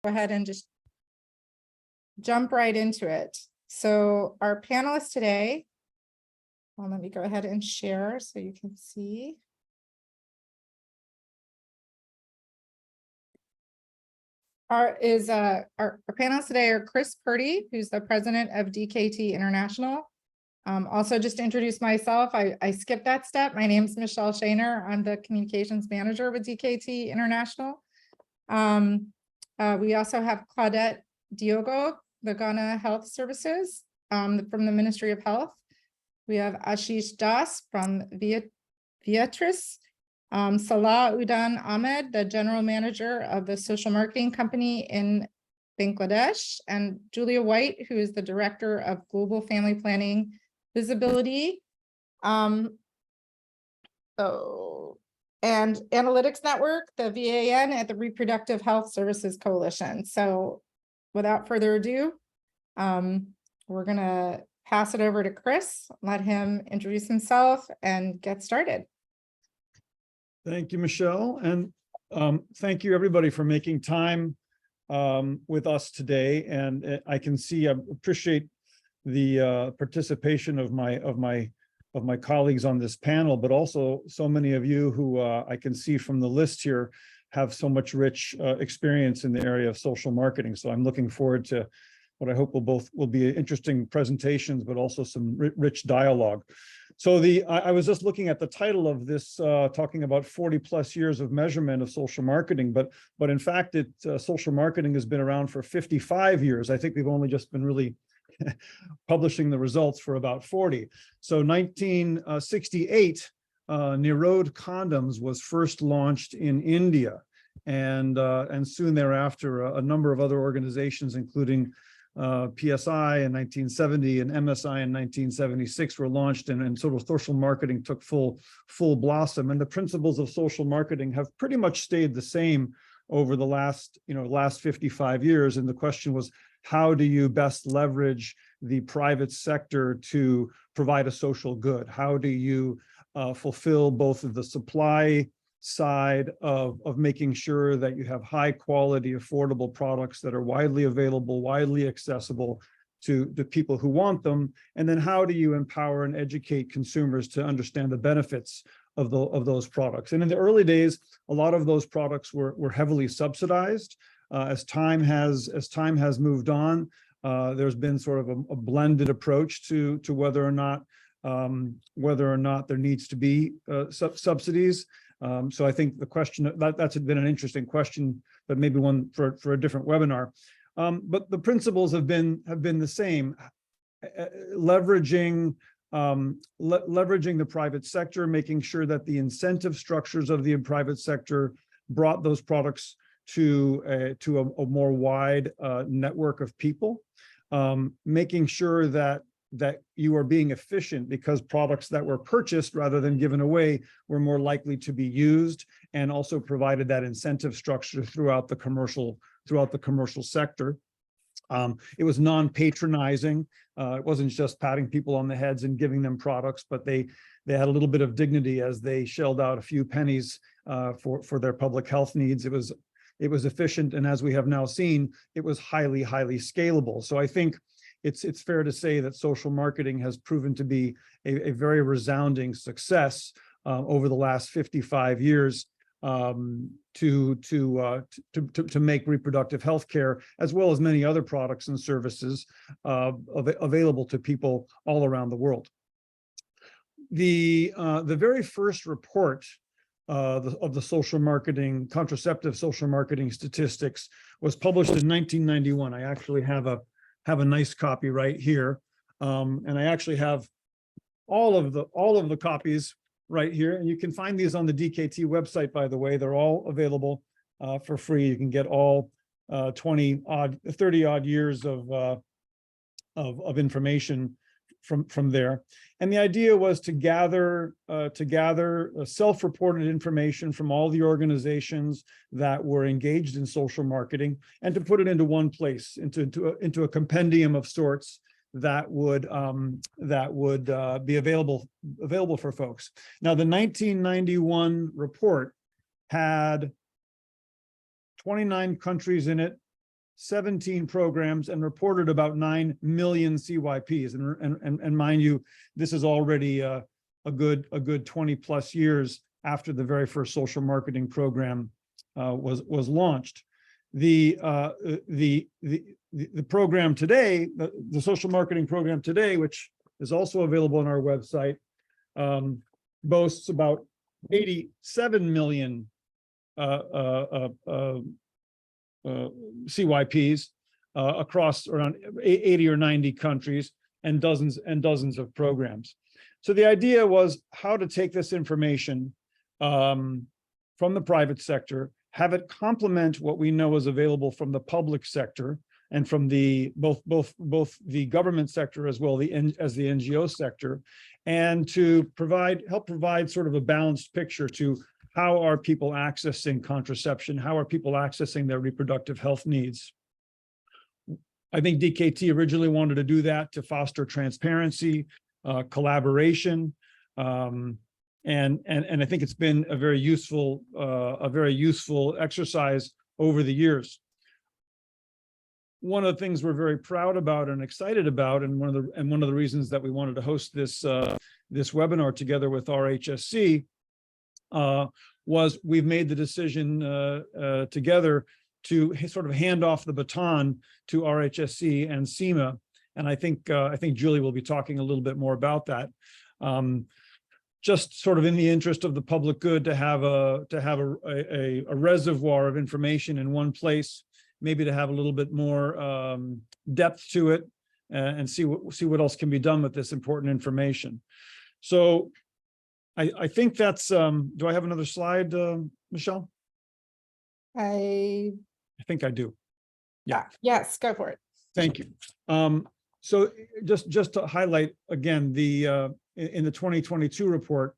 Go ahead and just jump right into it. So our panelists today, well, let me go ahead and share so you can see. Our panelists today are Chris Purdy, who's the president of DKT International. Also, just to introduce myself, I skipped that step. My name is Michelle Shaner. I'm the communications manager with DKT International. We also have Claudette Diogo, the Ghana Health Services from the Ministry of Health. We have Ashish Das from Viatris, Salah Udan Ahmed, the general manager of the social marketing company in Bangladesh, and Julia White, who is the director of global family planning visibility. And Analytics Network, the VAN at the Reproductive Health Services Coalition. So without further ado, we're gonna pass it over to Chris, let him introduce himself and get started. Thank you, Michelle. And thank you everybody for making time with us today. And I can see, I appreciate the participation of my colleagues on this panel, but also so many of you who I can see from the list here have so much rich experience in the area of social marketing. So I'm looking forward to what I hope will be interesting presentations, but also some rich dialogue. So I was just looking at the title of this, talking about 40+ years of measurement of social marketing, but in fact, social marketing has been around for 55 years. I think we've only just been really publishing the results for about 40. So 1968, Nirod Condoms was first launched in India, and soon thereafter, a number of other organizations, including PSI in 1970 and MSI in 1976 were launched, and sort of social marketing took full blossom. And the principles of social marketing have pretty much stayed the same over the last 55 years. And the question was, how do you best leverage the private sector to provide a social good? How do you fulfill both of the supply side of making sure that you have high quality, affordable products that are widely available, widely accessible to the people who want them? And then how do you empower and educate consumers to understand the benefits of those products? And in the early days, a lot of those products were heavily subsidized. As time has moved on, there's been sort of a blended approach to whether or not there needs to be subsidies. So I think the question that's been an interesting question, but maybe one for a different webinar. But the principles have been the same, leveraging the private sector, making sure that the incentive structures of the private sector brought those products to a more wide network of people, making sure that you are being efficient because products that were purchased rather than given away were more likely to be used, and also provided that incentive structure throughout the commercial sector. It was non-patronizing. It wasn't just patting people on the heads and giving them products, but they had a little bit of dignity as they shelled out a few pennies for their public health needs. It was efficient, and as we have now seen, it was highly scalable. So I think it's fair to say that social marketing has proven to be a very resounding success over the last 55 years to make reproductive health care, as well as many other products and services, available to people all around the world. The very first report of the social marketing, contraceptive social marketing statistics was published in 1991. I actually have a nice copy right here, and I actually have all of the copies right here, and you can find these on the DKT website. By the way, they're all available for free. You can get all 30 odd years of information from there. And the idea was to gather self-reported information from all the organizations that were engaged in social marketing, and to put it into one place, into a compendium of sorts that would be available for folks. Now, the 1991 report had 29 countries in it, 17 programs and reported about 9 million CYPs. And mind you, this is already a good 20 plus years after the very first social marketing program was launched. The program today, the social marketing program today, which is also available on our website, boasts about 87 million CYPs across around 80 or 90 countries and dozens of programs. So the idea was how to take this information from the private sector, have it complement what we know is available from the public sector and from the both the government sector as well as the NGO sector, and to help provide sort of a balanced picture to how are people accessing contraception, how are people accessing their reproductive health needs. I think DKT originally wanted to do that to foster transparency, collaboration, and I think it's been a very useful exercise over the years. One of the things we're very proud about and excited about, and one of the reasons that we wanted to host this webinar together with RHSC was we've made the decision together to sort of hand off the baton to RHSC and SEMA, and I think Julie will be talking a little bit more about that. Just sort of in the interest of the public good to have a reservoir of information in one place, maybe to have a little bit more depth to it, and see what else can be done with this important information. So I think that's, do I have another slide, Michelle? I think I do. Yeah. Yes, go for it. Thank you. So just to highlight again, in the 2022 report,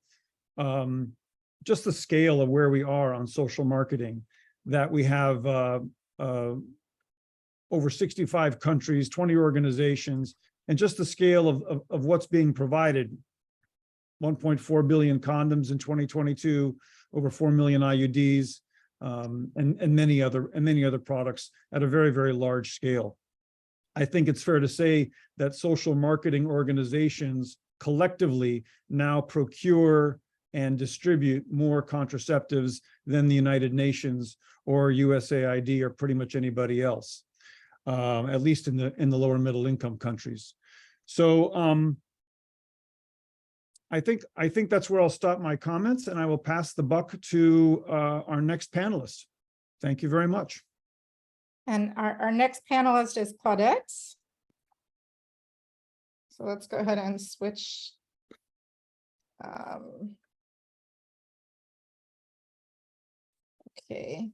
just the scale of where we are on social marketing, that we have over 65 countries, 20 organizations, and just the scale of what's being provided. 1.4 billion condoms in 2022, over 4 million IUDs, and many other products at a very, very large scale. I think it's fair to say that social marketing organizations collectively now procure and distribute more contraceptives than the United Nations or USAID or pretty much anybody else, at least in the lower middle income countries. So I think that's where I'll stop my comments, and I will pass the buck to our next panelist. Thank you very much. And our next panelist is Claudette. So let's go ahead and switch. Okay.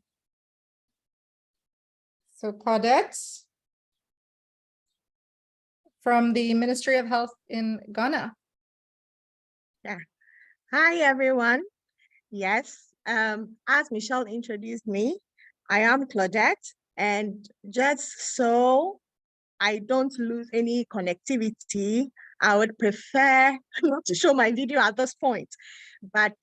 So Claudette from the Ministry of Health in Ghana. Yeah. Hi, everyone. Yes, as Michelle introduced me, I am Claudette, and just so I don't lose any connectivity, I would prefer not to show my video at this point. But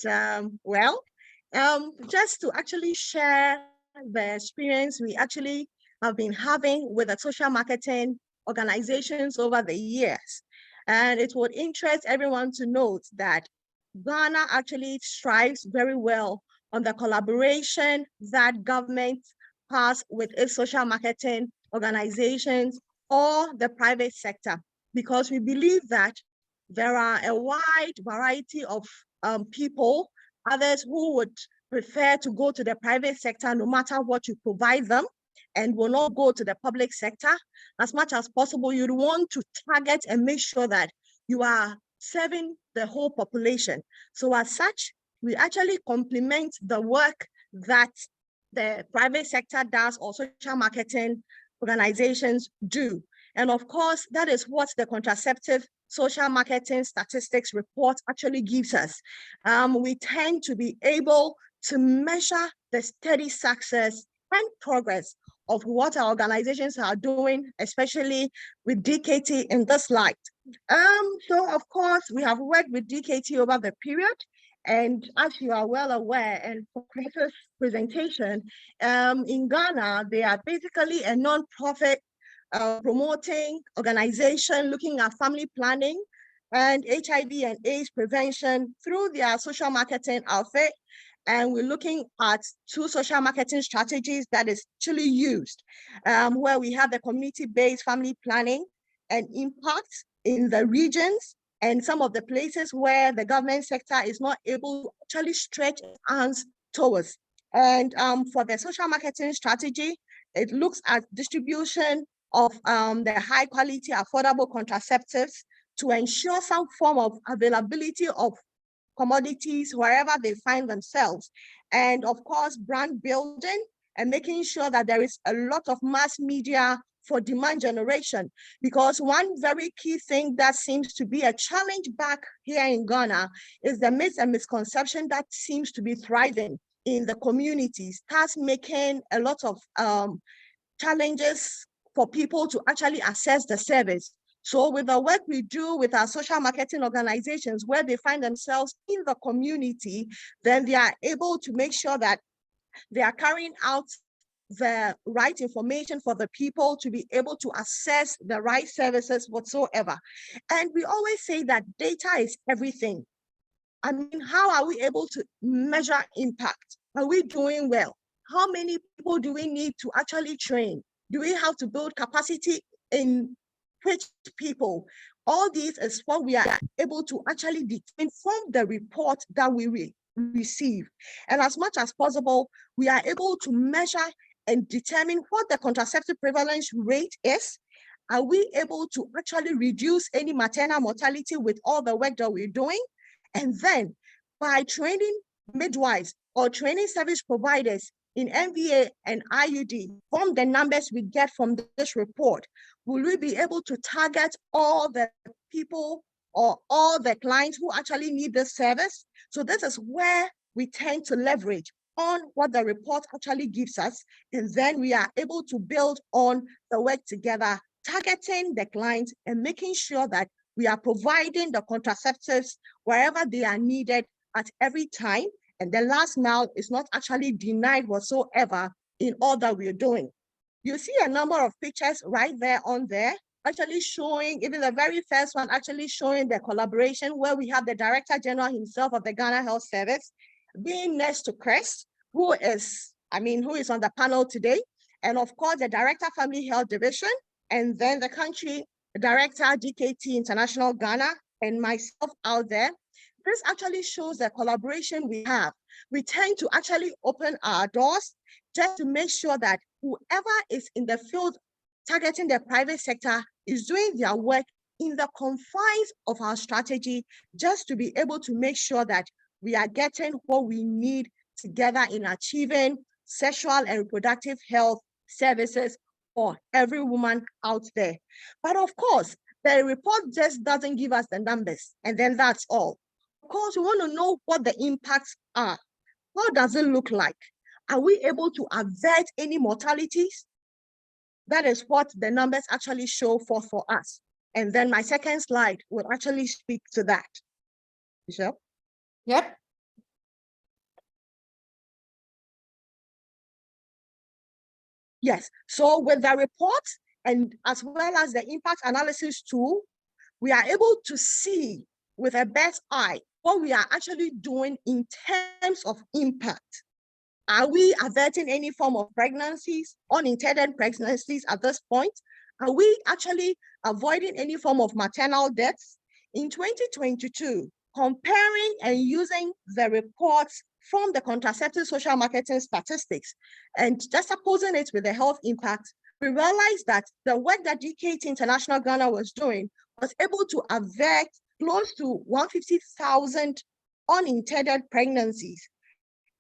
just to actually share the experience we actually have been having with the social marketing organizations over the years. And it would interest everyone to note that Ghana actually strives very well on the collaboration that government has with its social marketing organizations or the private sector, because we believe that there are a wide variety of people, others who would prefer to go to the private sector no matter what you provide them, and will not go to the public sector. As much as possible, you'd want to target and make sure that you are serving the whole population. So as such, we actually complement the work that the private sector does or social marketing organizations do. And of course, that is what the contraceptive social marketing statistics report actually gives us. We tend to be able to measure the steady success and progress of what our organizations are doing, especially with DKT in this light. So of course, we have worked with DKT over the period, And as you are well aware, and for Chris's presentation, in Ghana, they are basically a non-profit promoting organization looking at family planning and HIV and AIDS prevention through their social marketing outfit. And we're looking at 2 social marketing strategies that is actually used, where we have the community-based family planning and impact in the regions and some of the places where the government sector is not able to actually stretch hands towards. And for the social marketing strategy, it looks at distribution of the high quality affordable contraceptives to ensure some form of availability of commodities wherever they find themselves. And of course, brand building and making sure that there is a lot of mass media for demand generation. Because one very key thing that seems to be a challenge back here in Ghana is the myths and misconception that seems to be thriving in the communities, thus making a lot of challenges for people to actually access the service. So with the work we do with our social marketing organizations where they find themselves in the community, then they are able to make sure that they are carrying out the right information for the people to be able to access the right services whatsoever. And we always say that data is everything. I mean, how are we able to measure impact? Are we doing well? How many people do we need to actually train? Do we have to build capacity in which people? All these is what we are able to actually determine from the report that we receive. And as much as possible, we are able to measure and determine what the contraceptive prevalence rate is. Are we able to actually reduce any maternal mortality with all the work that we're doing? And then by training midwives or training service providers in MVA and IUD, from the numbers we get from this report, will we be able to target all the people or all the clients who actually need this service? So this is where we tend to leverage on what the report actually gives us. And then we are able to build on the work together, targeting the clients and making sure that we are providing the contraceptives wherever they are needed at every time. And the last mile is not actually denied whatsoever in all that we're doing. You see a number of pictures right there on there, actually showing, even the very first one, actually showing the collaboration where we have the Director General himself of the Ghana Health Service being next to Chris, who is on the panel today. And of course, the Director Family Health Division, and then the country Director, DKT International Ghana, and myself out there. This actually shows the collaboration we have. We tend to actually open our doors just to make sure that whoever is in the field targeting the private sector is doing their work in the confines of our strategy, just to be able to make sure that we are getting what we need together in achieving sexual and reproductive health services for every woman out there. But of course, the report just doesn't give us the numbers, and then that's all. Of course, we want to know what the impacts are. How does it look like? Are we able to avert any mortalities? That is what the numbers actually show for us. And then my second slide will actually speak to that. Michelle? Yep. Yes, so with the report and as well as the impact analysis tool, we are able to see with a bird's eye what we are actually doing in terms of impact. Are we averting any form of pregnancies, unintended pregnancies at this point? Are we actually avoiding any form of maternal deaths? In 2022, comparing and using the reports from the contraceptive social marketing statistics and just opposing it with the health impact, we realized that the work that DKT International Ghana was doing was able to avert close to 150,000 unintended pregnancies.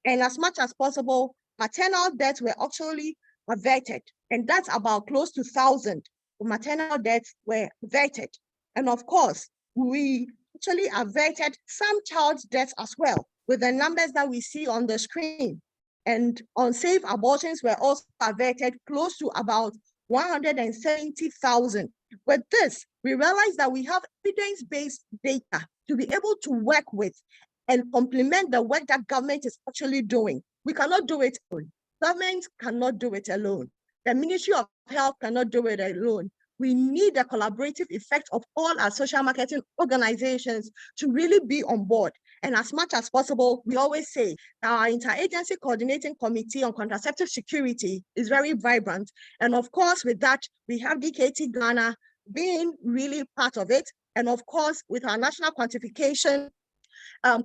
And as much as possible, maternal deaths were actually averted. And that's about close to 1,000 maternal deaths were averted. And of course, we actually averted some child deaths as well, with the numbers that we see on the screen. And unsafe abortions were also averted close to about 170,000. With this, we realized that we have evidence-based data to be able to work with and complement the work that government is actually doing. We cannot do it alone. Government cannot do it alone. The Ministry of Health cannot do it alone. We need the collaborative effect of all our social marketing organizations to really be on board. And as much as possible, we always say our interagency coordinating committee on contraceptive security is very vibrant. And of course, with that, we have DKT Ghana being really part of it. And of course, with our national quantification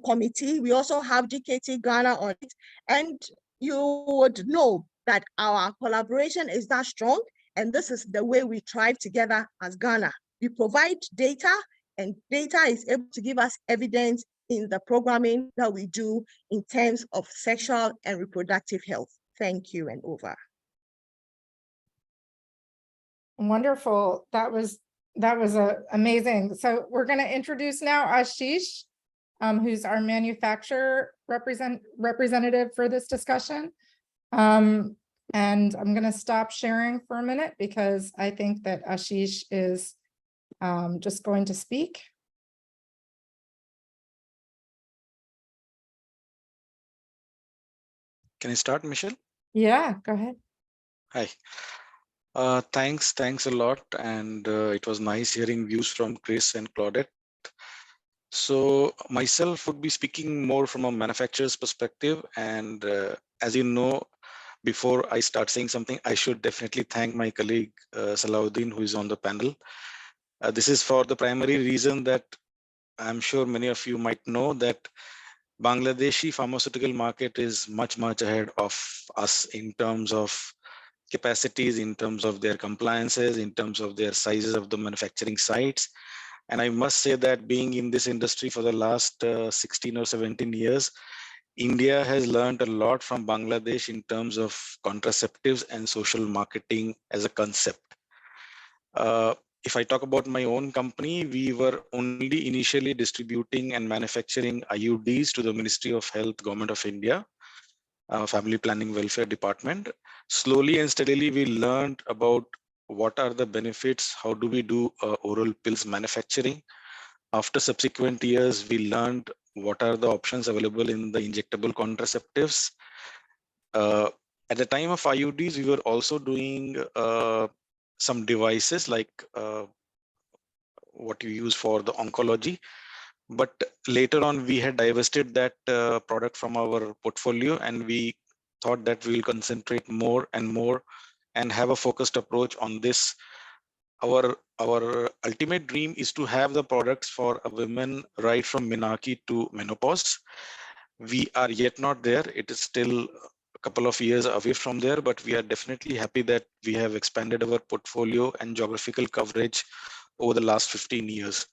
committee, we also have DKT Ghana on it. And you would know that our collaboration is that strong. And this is the way we thrive together as Ghana. We provide data, and data is able to give us evidence in the programming that we do in terms of sexual and reproductive health. Thank you, and over. Wonderful. That was amazing. So we're going to introduce now Ashish, who's our manufacturer representative for this discussion. And I'm going to stop sharing for a minute because I think that Ashish is just going to speak. Can I start, Michelle? Yeah, go ahead. Hi. Thanks a lot. And it was nice hearing views from Chris and Claudette. So myself would be speaking more from a manufacturer's perspective. And as you know, before I start saying something, I should definitely thank my colleague Salahuddin, who is on the panel. This is for the primary reason that I'm sure many of you might know that Bangladeshi pharmaceutical market is much ahead of us in terms of capacities, in terms of their compliances, in terms of their sizes of the manufacturing sites. And I must say that being in this industry for the last 16 or 17 years, India has learned a lot from Bangladesh in terms of contraceptives and social marketing as a concept. If I talk about my own company, we were only initially distributing and manufacturing IUDs to the Ministry of Health, Government of India, Family Planning Welfare Department. Slowly and steadily, we learned about what are the benefits, how do we do oral pills manufacturing. After subsequent years, we learned what are the options available in the injectable contraceptives. At the time of IUDs, we were also doing some devices like what you use for the oncology. But later on, we had divested that product from our portfolio, and we thought that we will concentrate more and more and have a focused approach on this. Our ultimate dream is to have the products for a woman right from menarche to menopause. We are yet not there. It is still a couple of years away from there, but we are definitely happy that we have expanded our portfolio and geographical coverage over the last 15 years.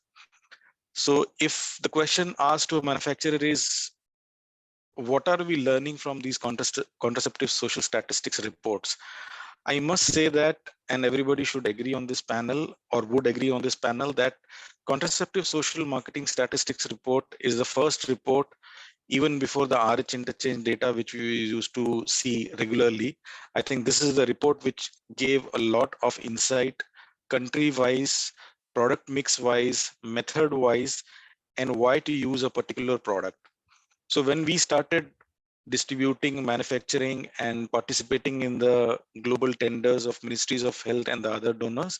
So if the question asked to a manufacturer is, what are we learning from these contraceptive social statistics reports? I must say that, and everybody should agree on this panel or would agree on this panel, that contraceptive social marketing statistics report is the first report even before the RH interchange data, which we used to see regularly. I think this is the report which gave a lot of insight, country-wise, product mix-wise, method-wise, and why to use a particular product. So when we started distributing, manufacturing, and participating in the global tenders of ministries of health and the other donors,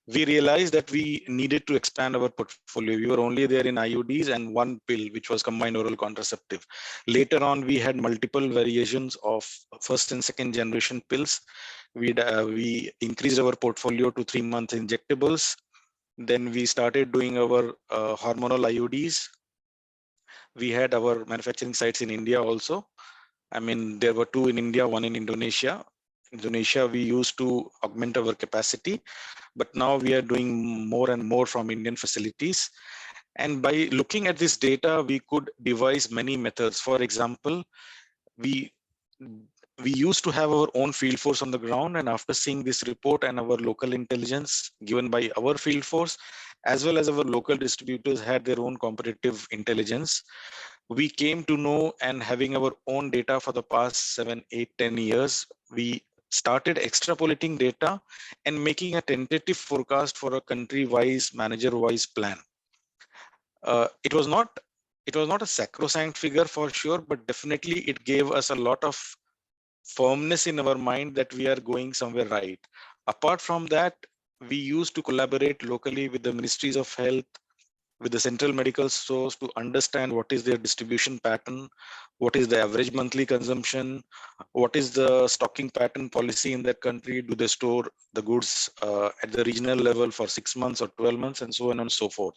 we realized that we needed to expand our portfolio. We were only there in IUDs and one pill, which was combined oral contraceptive. Later on, we had multiple variations of first and second generation pills. We increased our portfolio to 3-month injectables. Then we started doing our hormonal IUDs. We had our manufacturing sites in India also. I mean, there were 2 in India, 1 in Indonesia. Indonesia, we used to augment our capacity, but now we are doing more and more from Indian facilities. And by looking at this data, we could devise many methods. For example, we used to have our own field force on the ground, and after seeing this report and our local intelligence given by our field force, as well as our local distributors had their own competitive intelligence, we came to know, and having our own data for the past 7, 8, 10 years, we started extrapolating data and making a tentative forecast for a country-wise, manager-wise plan. It was not it was not a sacrosanct figure for sure, but definitely it gave us a lot of firmness in our mind that we are going somewhere right. Apart from that, we used to collaborate locally with the ministries of health, with the central medical stores to understand what is their distribution pattern, what is the average monthly consumption, what is the stocking pattern policy in that country, do they store the goods at the regional level for 6 months or 12 months, and so on and so forth.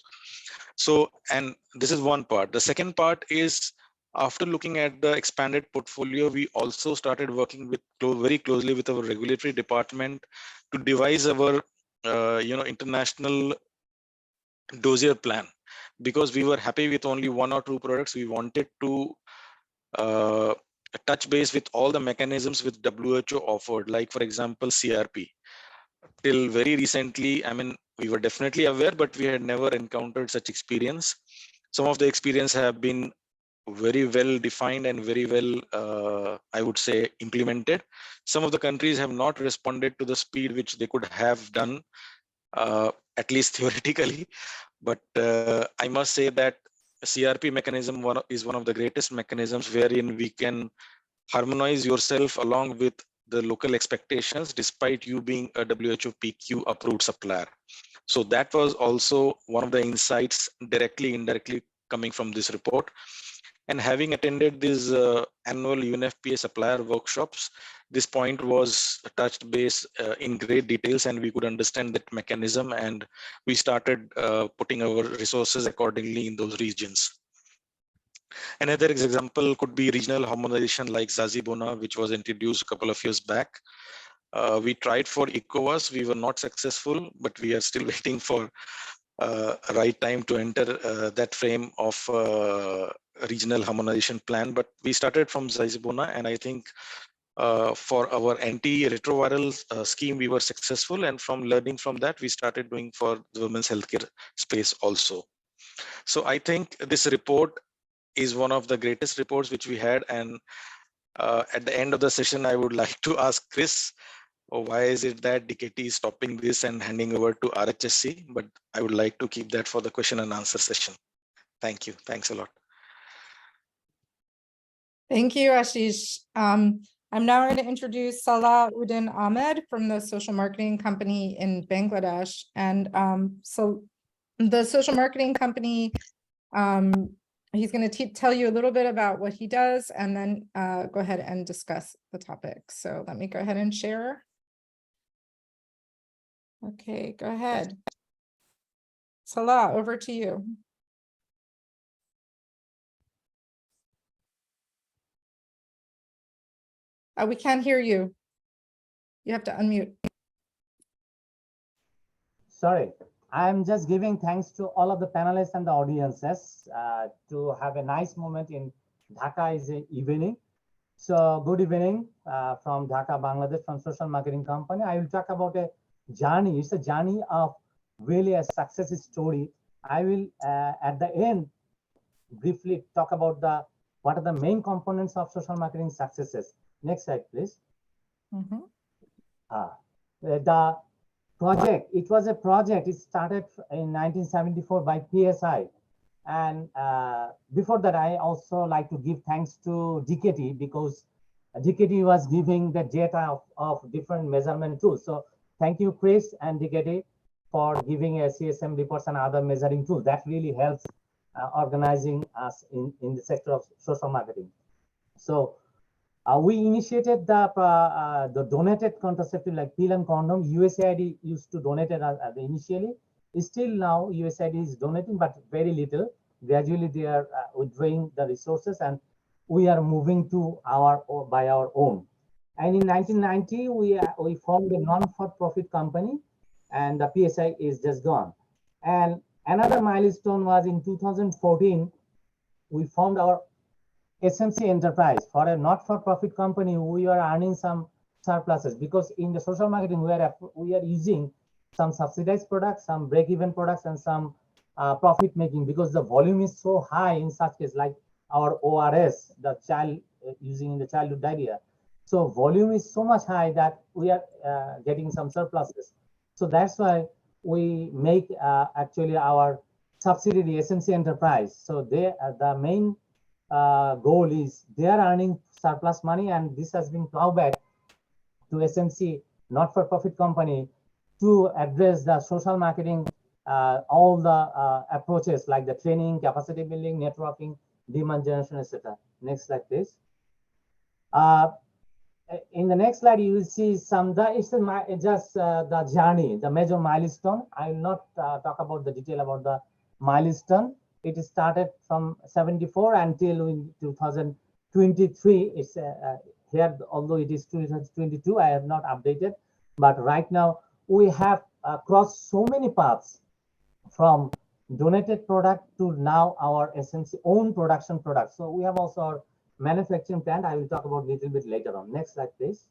So, and this is one part. The second part is, after looking at the expanded portfolio, we also started working with very closely with our regulatory department to devise our international dossier plan, because we were happy with only 1 or 2 products. We wanted to touch base with all the mechanisms which WHO offered, like for example CRP. Till very recently, I mean, we were definitely aware, but we had never encountered such experience. Some of the experience have been very well defined and very well, I would say, implemented. Some of the countries have not responded to the speed which they could have done, at least theoretically. But I must say that CRP mechanism is one of the greatest mechanisms wherein we can harmonize yourself along with the local expectations, despite you being a WHO PQ approved supplier. So that was also one of the insights directly, indirectly coming from this report. And having attended these annual UNFPA supplier workshops, this point was touched base in great details, and we could understand that mechanism, and we started putting our resources accordingly in those regions. Another example could be regional harmonization like Zazibona, which was introduced a couple of years back. We tried for ECOWAS, we were not successful, but we are still waiting for right time to enter that frame of regional harmonization plan. But we started from Zazibona, and I think for our anti-retroviral scheme, we were successful. And from learning from that, we started doing for the women's healthcare space also. So I think this report is one of the greatest reports which we had. And at the end of the session, I would like to ask Chris, why is it that DKT is stopping this and handing over to RHSC? But I would like to keep that for the question and answer session. Thank you. Thanks a lot. Thank you, Ashish. I'm now going to introduce Salah Uddin Ahmed from the social marketing company in Bangladesh. And so the social marketing company, he's going to tell you a little bit about what he does, and then go ahead and discuss the topic. So let me go ahead and share. Okay, go ahead. Salah, over to you. We can't hear you. You have to unmute. Sorry, I'm just giving thanks to all of the panelists and the audiences to have a nice moment in Dhaka is the evening. So good evening from Dhaka, Bangladesh, from Social Marketing Company. I will talk about a journey. It's a journey of really a success story. I will at the end briefly talk about what are the main components of social marketing successes. Next slide, please. The project, it was a project, it started in 1974 by PSI. And before that, I also like to give thanks to DKT, because DKT was giving the data of different measurement tools. So thank you, Chris and DKT, for giving a CSM reports and other measuring tools. That really helps organizing us in the sector of social marketing. So we initiated the donated contraceptive like pill and condom. USAID used to donate it initially. Still now USAID is donating, but very little. Gradually they are withdrawing the resources, and we are moving to by our own. And in 1990 we formed a non-for-profit company, and the PSI is just gone. And another milestone was in 2014 we formed our SMC enterprise. For a not-for-profit company, we are earning some surpluses, because in the social marketing we are using some subsidized products, some break-even products, and some profit making, because the volume is so high in such case, like our ORS, the child using in the childhood diarrhea. So volume is so much high that we are getting some surpluses. So that's why we make actually our subsidiary SMC Enterprise. So they the main goal is they are earning surplus money, and this has been plowed back to SMC, not-for-profit company, to address the social marketing, all the approaches like the training, capacity building, networking, demand generation, etc. Next slide, please. In the next slide, you will see some, it's just the journey, the major milestone. I will not talk about the detail about the milestone. It started from 74 until 2023. It's here, although it is 2022, I have not updated. But right now, we have crossed so many paths from donated product to now our SMC own production product. So we have also our manufacturing plant. I will talk about a little bit later on. Next slide, please.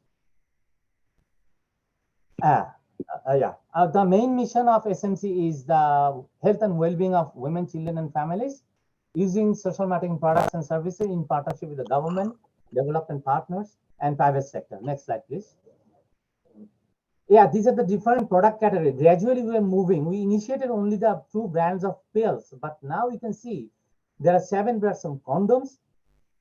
The main mission of SMC is the health and well-being of women, children, and families using social marketing products and services in partnership with the government, development partners, and private sector. Next slide, please. Yeah, these are the different product categories. Gradually, we are moving. We initiated only the 2 brands of pills, but now you can see there are 7 brands of condoms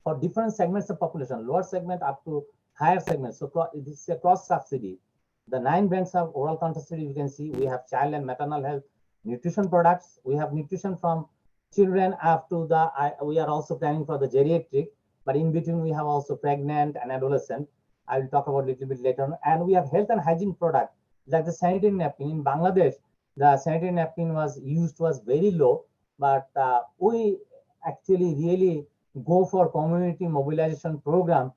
for different segments of population, lower segment up to higher segments. So this is a cross subsidy. The 9 brands of oral contraceptive, you can see we have child and maternal health nutrition products. We have nutrition from children up to the, we are also planning for the geriatric, but in between we have also pregnant and adolescent. I will talk about a little bit later on. And we have health and hygiene product like the sanitary napkin. In Bangladesh, the sanitary napkin was very low, but we actually really go for community mobilization program.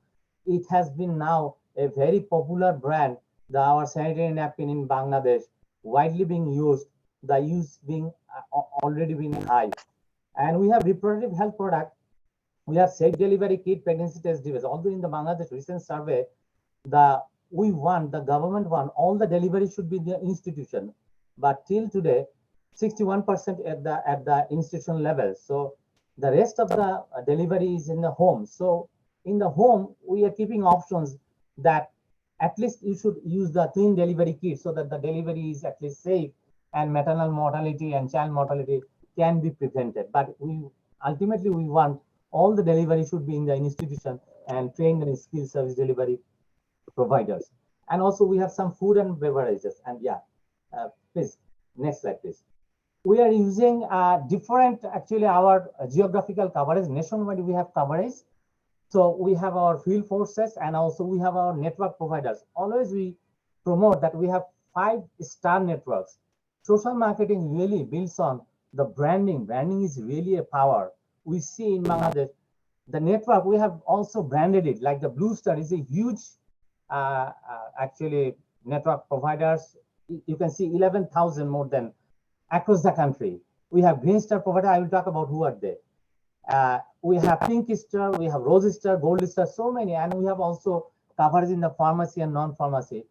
It has been now a very popular brand. Our sanitary napkin in Bangladesh widely being used, the use being already been high. And we have reproductive health product. We have safe delivery kit, pregnancy test device. Although in the Bangladesh recent survey, the government won all the delivery should be the institution, but till today 61% at the institution level. So the rest of the delivery is in the home. So in the home, we are keeping options that at least you should use the clean delivery kit so that the delivery is at least safe and maternal mortality and child mortality can be prevented. But ultimately we want all the delivery should be in the institution and trained and skilled service delivery providers. And also we have some food and beverages. And please, next slide, please. We are using different, actually our geographical coverage, nationwide we have coverage. So we have our field forces and also we have our network providers. Always we promote that we have 5-star networks. Social marketing really builds on the branding. Branding is really a power. We see in Bangladesh, the network, we have also branded it, like the Blue Star is a huge, actually network providers. You can see 11,000 more than across the country. We have Green Star provider. I will talk about who are they. We have Pink Star, we have Rose Star, Gold Star, so many. And we have also coverage in the pharmacy and non-pharmacy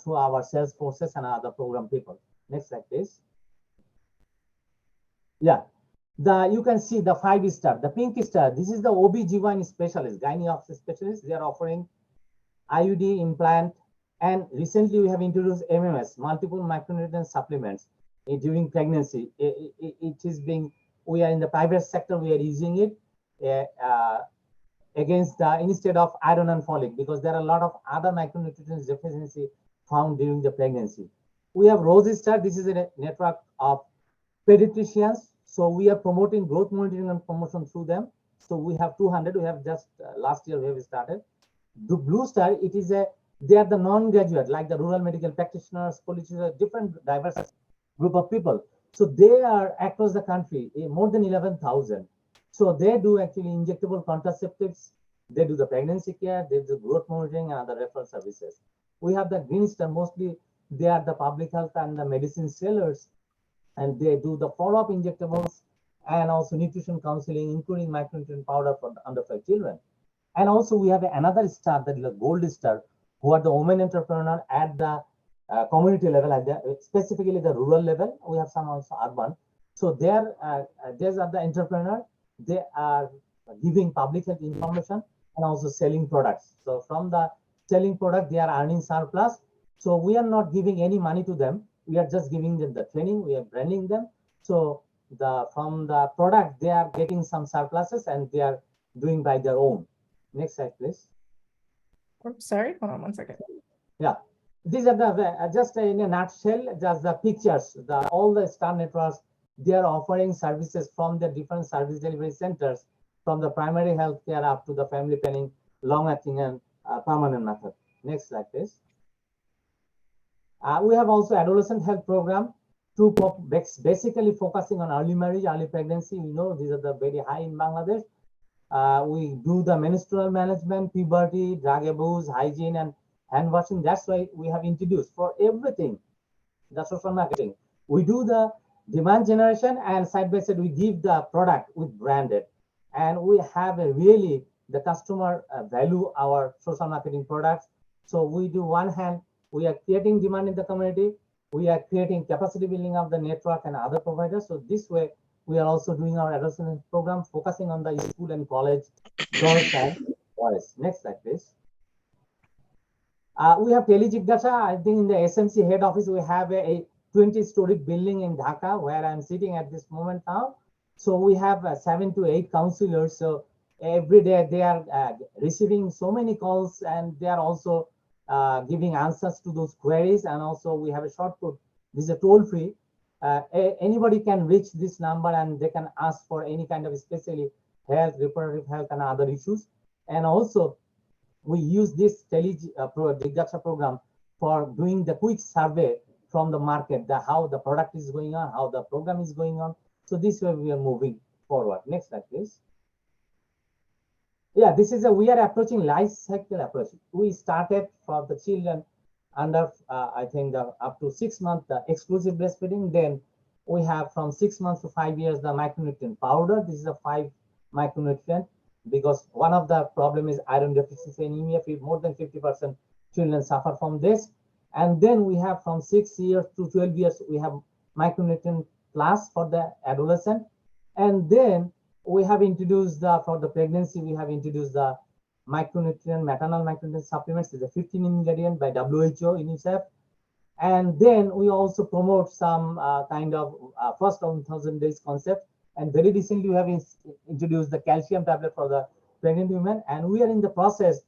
through our sales forces and other program people. Next slide, please. Yeah, you can see the 5-star, the Pink Star. This is the OB/GYN specialist, gynae specialist. They are offering IUD implant. And recently we have introduced MMS, multiple micronutrient supplements during pregnancy. It is being, we are in the private sector, we are using it against instead of iron and folic, because there are a lot of other micronutrients deficiency found during the pregnancy. We have Rose Star. This is a network of pediatricians. So we are promoting growth monitoring and promotion through them. So we have 200. We have just last year we have started. The Blue Star, it is they are the non-graduate, like the rural medical practitioners, politicians, different diverse group of people. So they are across the country, more than 11,000. So they do actually injectable contraceptives. They do the pregnancy care, they do growth monitoring and other referral services. We have the Green Star, mostly they are the public health and the medicine sellers, and they do the follow-up injectables and also nutrition counseling, including micronutrient powder for the under-5 children. And also we have another star, that is the Gold Star, who are the women entrepreneur at the community level, and specifically the rural level. We have some also urban. So these are the entrepreneur. They are giving public health information and also selling products. So from the selling product, they are earning surplus. So we are not giving any money to them. We are just giving them the training. We are branding them. So from the product, they are getting some surpluses and they are doing by their own. Next slide, please. Oops, sorry, hold on one second. Yeah, these are the just in a nutshell, just the pictures. All the star networks, they are offering services from the different service delivery centers, from the primary health care up to the family planning, long-acting and permanent method. Next slide, please. We have also adolescent health program to basically focusing on early marriage, early pregnancy. You know, these are the very high in Bangladesh. We do the menstrual management, puberty, drug abuse, hygiene, and hand washing. That's why we have introduced for everything the social marketing. We do the demand generation, and side by side we give the product with branded, and we have a really the customer value our social marketing products. So we do one hand, we are creating demand in the community, we are creating capacity building of the network and other providers. So this way we are also doing our adolescent program focusing on the school and college girls and boys. Next slide, please. We have Telejigdasha. I think in the SMC head office, we have a 20-story building in Dhaka where I'm sitting at this moment now. So we have 7 to 8 counselors. So every day they are receiving so many calls, and they are also giving answers to those queries. And also we have a short code. This is a toll free. Anybody can reach this number and they can ask for any kind of especially health, reproductive health, and other issues. And also we use this Telejigdasha program for doing the quick survey from the market, how the product is going on, how the program is going on. So this way we are moving forward. Next slide, please. Yeah, this is we are approaching life cycle approach. We started for the children under I think up to 6 months the exclusive breastfeeding. Then we have from 6 months to 5 years the micronutrient powder. This is a 5 micronutrient, because one of the problem is iron deficiency anemia. More than 50% children suffer from this. And then we have from 6 years to 12 years we have micronutrient plus for the adolescent. And then we have introduced for the pregnancy, we have introduced the micronutrient, maternal micronutrient supplements. Is a 15 ingredient by WHO, UNICEF. And then we also promote some kind of first 1,000 days concept. And very recently we have introduced the calcium tablet for the pregnant women. And we are in the process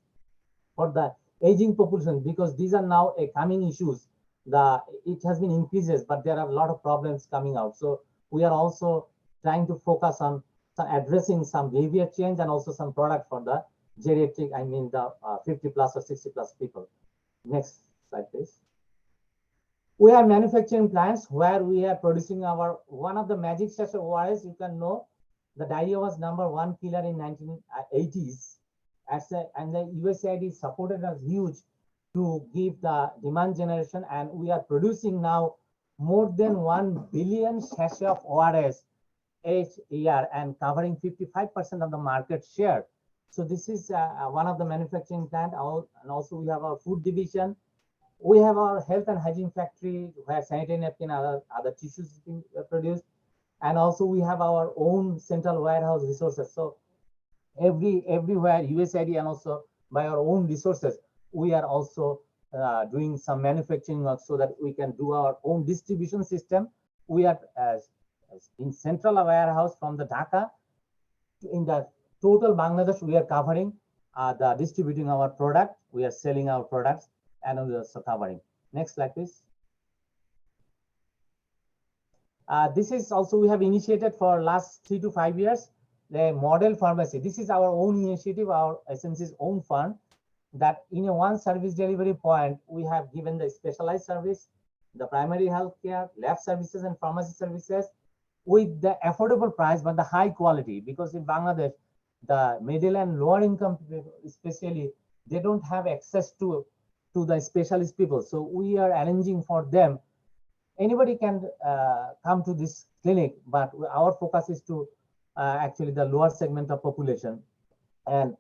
for the aging population, because these are now coming issues. It has been increases, but there are a lot of problems coming out. So we are also trying to focus on addressing some behavior change and also some product for the geriatric, I mean the 50 plus or 60 plus people. Next slide, please. We have manufacturing plants where we are producing our, one of the magic sachet ORS, you can know, the diarrhea was #1 killer in 1980s. And the USAID supported us huge to give the demand generation, and we are producing now more than 1 billion sachet of ORS each year and covering 55% of the market share. So this is one of the manufacturing plant. And also we have our food division. We have our health and hygiene factory where sanitary napkin and other tissues is being produced. And also we have our own central warehouse resources. So everywhere USAID and also by our own resources, we are also doing some manufacturing work so that we can do our own distribution system. We are in central warehouse from the Dhaka. In the total Bangladesh, we are covering the distributing our product. We are selling our products and we are also covering. Next slide, please. This is also we have initiated for last 3 to 5 years the model pharmacy. This is our own initiative, our SMC's own fund, that in a one service delivery point, we have given the specialized service, the primary health care, lab services and pharmacy services with the affordable price, but the high quality, because in Bangladesh, the middle and lower income people, especially, they don't have access to the specialist people. So we are arranging for them. Anybody can come to this clinic, but our focus is to actually the lower segment of population. And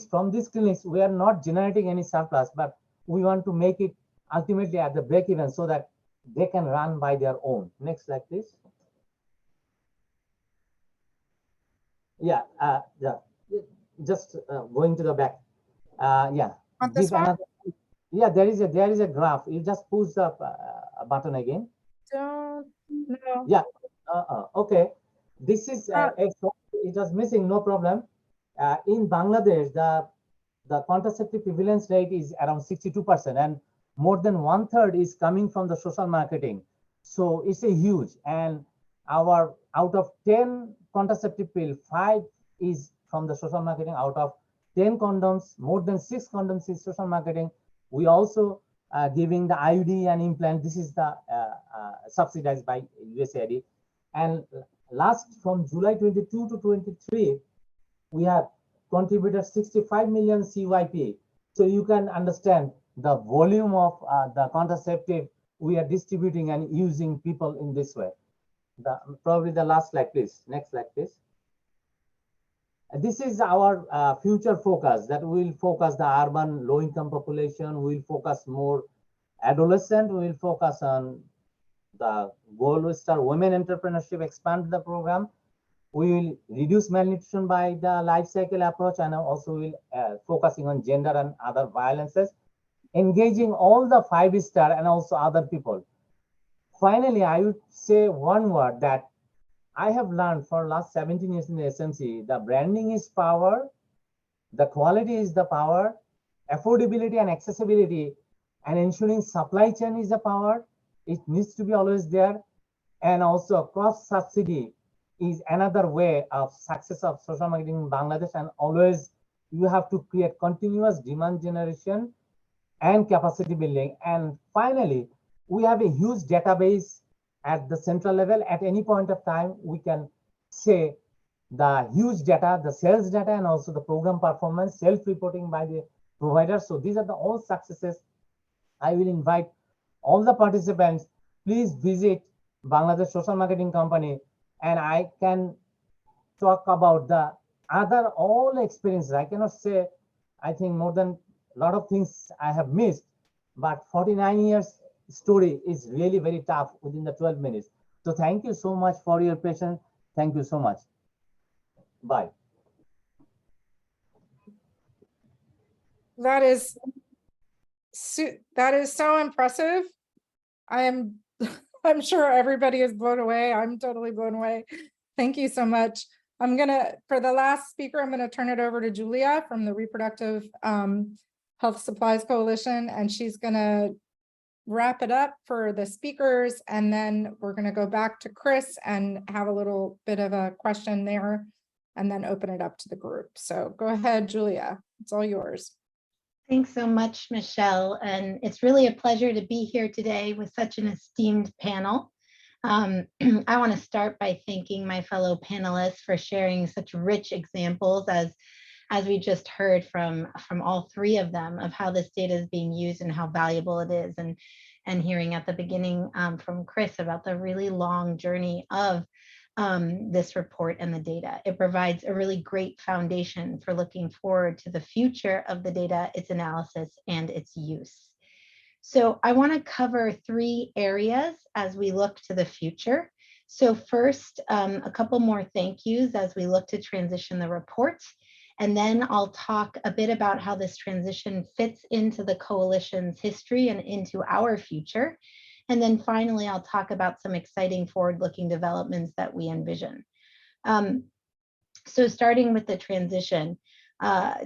from these clinics, we are not generating any surplus, but we want to make it ultimately at the break even so that they can run by their own. Next slide, please. Yeah, just going to the back. Yeah. Want this one? Yeah, there is a graph. You just push the button again. Don't know. Yeah. Okay. This is it was missing, no problem. In Bangladesh, the contraceptive prevalence rate is around 62%, and more than 1/3 is coming from the social marketing. So it's a huge, and our out of 10 contraceptive pill, 5 is from the social marketing. Out of 10 condoms, more than 6 condoms is social marketing. We also giving the IUD and implant. This is the subsidized by USAID. And last from July 22 to 23, we have contributed 65 million CYP. So you can understand the volume of the contraceptive we are distributing and using people in this way. Probably the last slide, please. Next slide, please. This is our future focus, that we will focus the urban low-income population. We will focus more adolescent. We will focus on the Gold Star Women Entrepreneurship, expand the program. We will reduce malnutrition by the life cycle approach, and also will focusing on gender and other violences, engaging all the 5-star and also other people. Finally, I would say one word that I have learned for last 17 years in the SMC, the branding is power, the quality is the power, affordability and accessibility, and ensuring supply chain is the power. It needs to be always there. And also cross subsidy is another way of success of social marketing in Bangladesh. And always you have to create continuous demand generation and capacity building. And finally, we have a huge database at the central level. At any point of time, we can say the huge data, the sales data, and also the program performance, self-reporting by the provider. So these are the all successes. I will invite all the participants, please visit Bangladesh Social Marketing Company, and I can talk about the other all experiences. I cannot say, I think more than a lot of things I have missed, but 49 years story is really very tough within the 12 minutes. So thank you so much for your patience. Thank you so much. Bye. That is so impressive. I'm sure everybody is blown away. I'm totally blown away. Thank you so much. For the last speaker, I'm gonna turn it over to Julia from the Reproductive Health Supplies Coalition, and she's gonna wrap it up for the speakers, and then we're gonna go back to Chris and have a little bit of a question there, and then open it up to the group. So go ahead, Julia, it's all yours. Thanks so much, Michelle. And it's really a pleasure to be here today with such an esteemed panel. I want to start by thanking my fellow panelists for sharing such rich examples as we just heard from all three of them of how this data is being used and how valuable it is. And hearing at the beginning from Chris about the really long journey of this report and the data. It provides a really great foundation for looking forward to the future of the data, its analysis, and its use. So I want to cover 3 areas as we look to the future. So first, a couple more thank yous as we look to transition the report. And then I'll talk a bit about how this transition fits into the coalition's history and into our future. And then finally, I'll talk about some exciting forward-looking developments that we envision. So starting with the transition,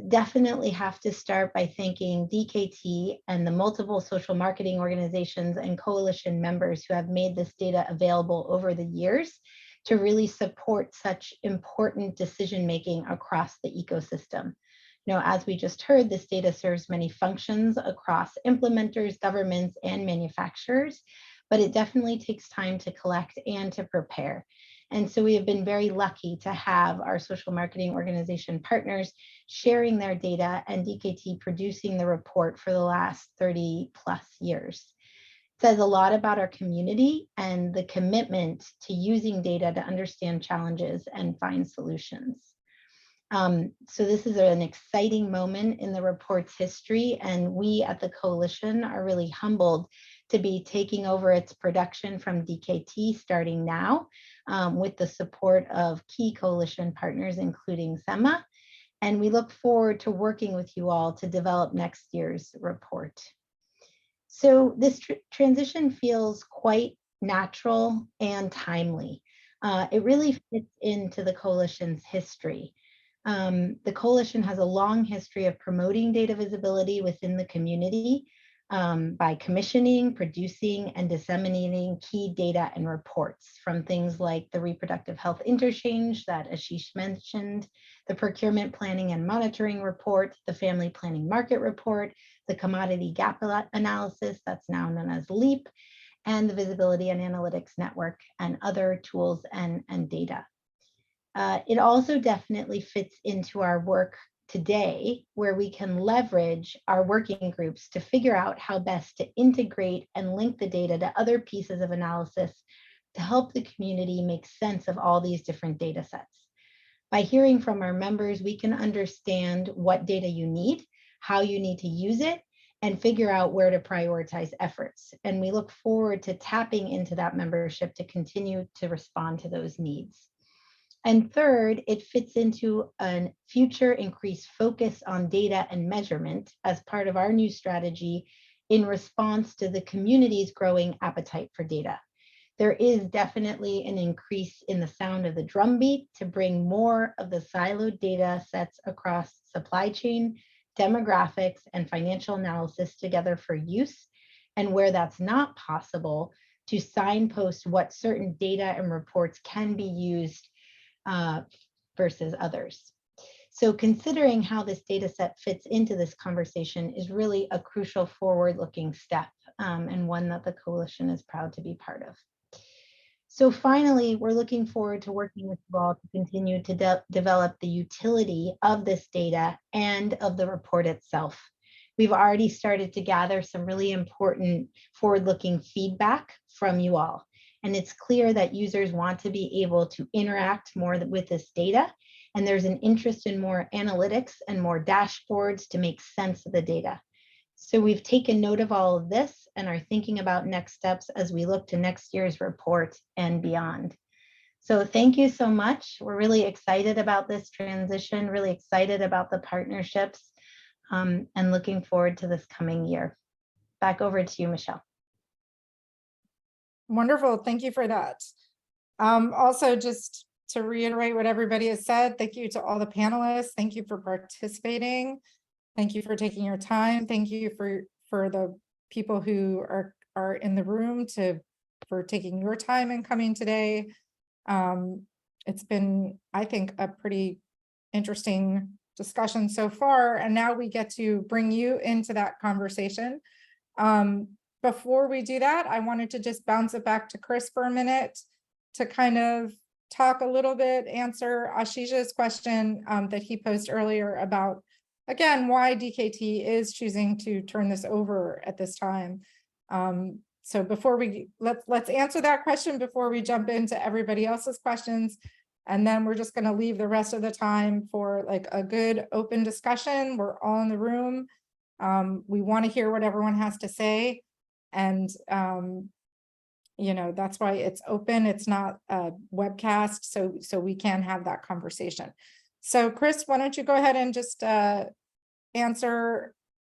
definitely have to start by thanking DKT and the multiple social marketing organizations and coalition members who have made this data available over the years to really support such important decision-making across the ecosystem. You know, as we just heard, this data serves many functions across implementers, governments, and manufacturers, but it definitely takes time to collect and to prepare. And so we have been very lucky to have our social marketing organization partners sharing their data and DKT producing the report for the last 30+ years. It says a lot about our community and the commitment to using data to understand challenges and find solutions. So this is an exciting moment in the report's history, and we at the coalition are really humbled to be taking over its production from DKT starting now with the support of key coalition partners, including SEMA. And we look forward to working with you all to develop next year's report. So this transition feels quite natural and timely. It really fits into the coalition's history. The coalition has a long history of promoting data visibility within the community by commissioning, producing, and disseminating key data and reports from things like the Reproductive Health Interchange that Ashish mentioned, the Procurement Planning and Monitoring Report, the Family Planning Market Report, the Commodity Gap Analysis that's now known as LEAP, and the Visibility and Analytics Network and other tools and data. It also definitely fits into our work today, where we can leverage our working groups to figure out how best to integrate and link the data to other pieces of analysis to help the community make sense of all these different data sets. By hearing from our members, we can understand what data you need, how you need to use it, and figure out where to prioritize efforts. And we look forward to tapping into that membership to continue to respond to those needs. And third, it fits into a future increased focus on data and measurement as part of our new strategy in response to the community's growing appetite for data. There is definitely an increase in the sound of the drumbeat to bring more of the siloed data sets across supply chain, demographics, and financial analysis together for use, and where that's not possible, to signpost what certain data and reports can be used versus others. So considering how this data set fits into this conversation is really a crucial forward-looking step, and one that the coalition is proud to be part of. So finally, we're looking forward to working with you all to continue to develop the utility of this data and of the report itself. We've already started to gather some really important forward-looking feedback from you all. And it's clear that users want to be able to interact more with this data. And there's an interest in more analytics and more dashboards to make sense of the data. So we've taken note of all of this and are thinking about next steps as we look to next year's report and beyond. So thank you so much. We're really excited about this transition, really excited about the partnerships, and looking forward to this coming year. Back over to you, Michelle. Wonderful. Thank you for that. Also, just to reiterate what everybody has said, thank you to all the panelists. Thank you for participating. Thank you for taking your time. Thank you for the people who are in the room for taking your time and coming today. It's been, I think, a pretty interesting discussion so far, and now we get to bring you into that conversation. Before we do that, I wanted to just bounce it back to Chris for a minute to kind of talk a little bit, answer Ashish's question that he posed earlier about, again, why DKT is choosing to turn this over at this time. So before let's answer that question before we jump into everybody else's questions. And then we're just going to leave the rest of the time for like a good open discussion. We're all in the room. We want to hear what everyone has to say. And, you know, that's why it's open. It's not a webcast. So we can have that conversation. So Chris, why don't you go ahead and just answer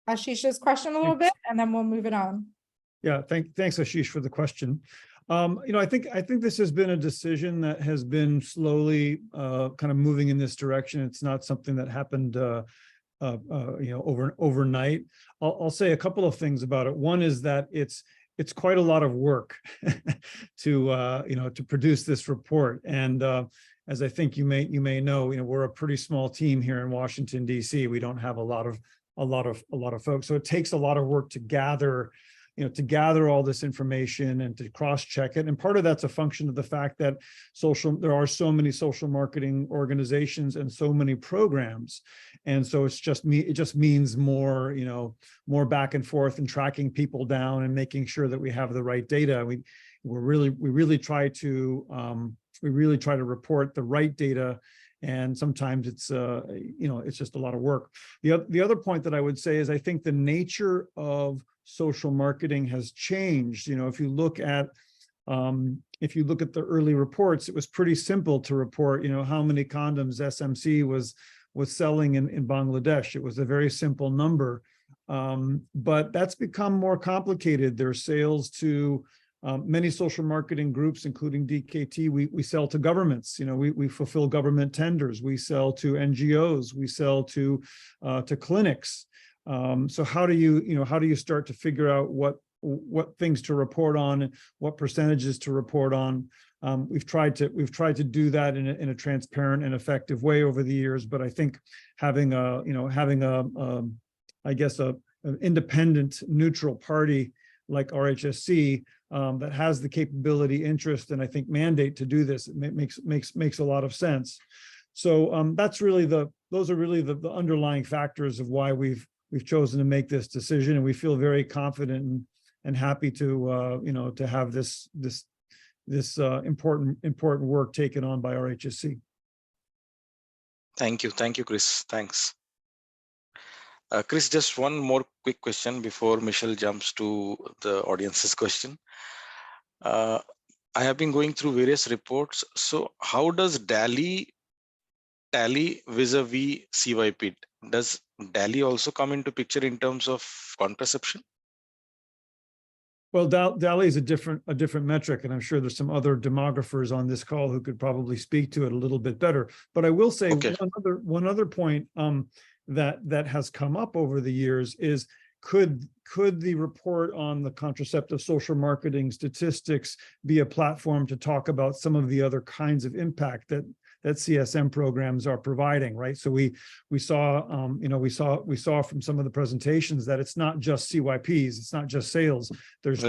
Ashish's question a little bit, and then we'll move it on. Yeah, thanks Ashish for the question. You know, I think this has been a decision that has been slowly kind of moving in this direction. It's not something that happened you know, overnight. I'll say a couple of things about it. One is that it's quite a lot of work to you know, to produce this report. And as I think you may know, you know, we're a pretty small team here in Washington, D.C. We don't have a lot of folks, so it takes a lot of work to gather, you know, to gather all this information and to cross-check it. And part of that's a function of the fact that there are so many social marketing organizations and so many programs. And so it just means more, you know, more back and forth and tracking people down and making sure that we have the right data. We really try to report the right data. And sometimes it's, you know, it's just a lot of work. The other point that I would say is I think the nature of social marketing has changed. You know, if you look at the early reports, it was pretty simple to report, you know, how many condoms SMC was selling in Bangladesh. It was a very simple number, but that's become more complicated. There's sales to Many social marketing groups, including DKT, we sell to governments. We fulfill government tenders. We sell to NGOs. We sell to clinics. So how do you start to figure out what things to report on, what percentages to report on? We've tried to do that in a transparent and effective way over the years, but I think having an independent, neutral party like RHSC that has the capability, interest, and I think mandate to do this, it makes a lot of sense. So those are really the underlying factors of why we've chosen to make this decision, and we feel very confident and happy to to have this important work taken on by RHSC. Thank you, Chris. Thanks. Chris, just one more quick question before Michelle jumps to the audience's question. I have been going through various reports. So how does DALI tally vis-a-vis CYP? Does DALI also come into picture in terms of contraception? Well, DALI is a different metric, and I'm sure there's some other demographers on this call who could probably speak to it a little bit better. But I will say one other point that has come up over the years is could the report on the contraceptive social marketing statistics be a platform to talk about some of the other kinds of impact that CSM programs are providing, right? So we saw from some of the presentations that it's not just CYPs, it's not just sales. There's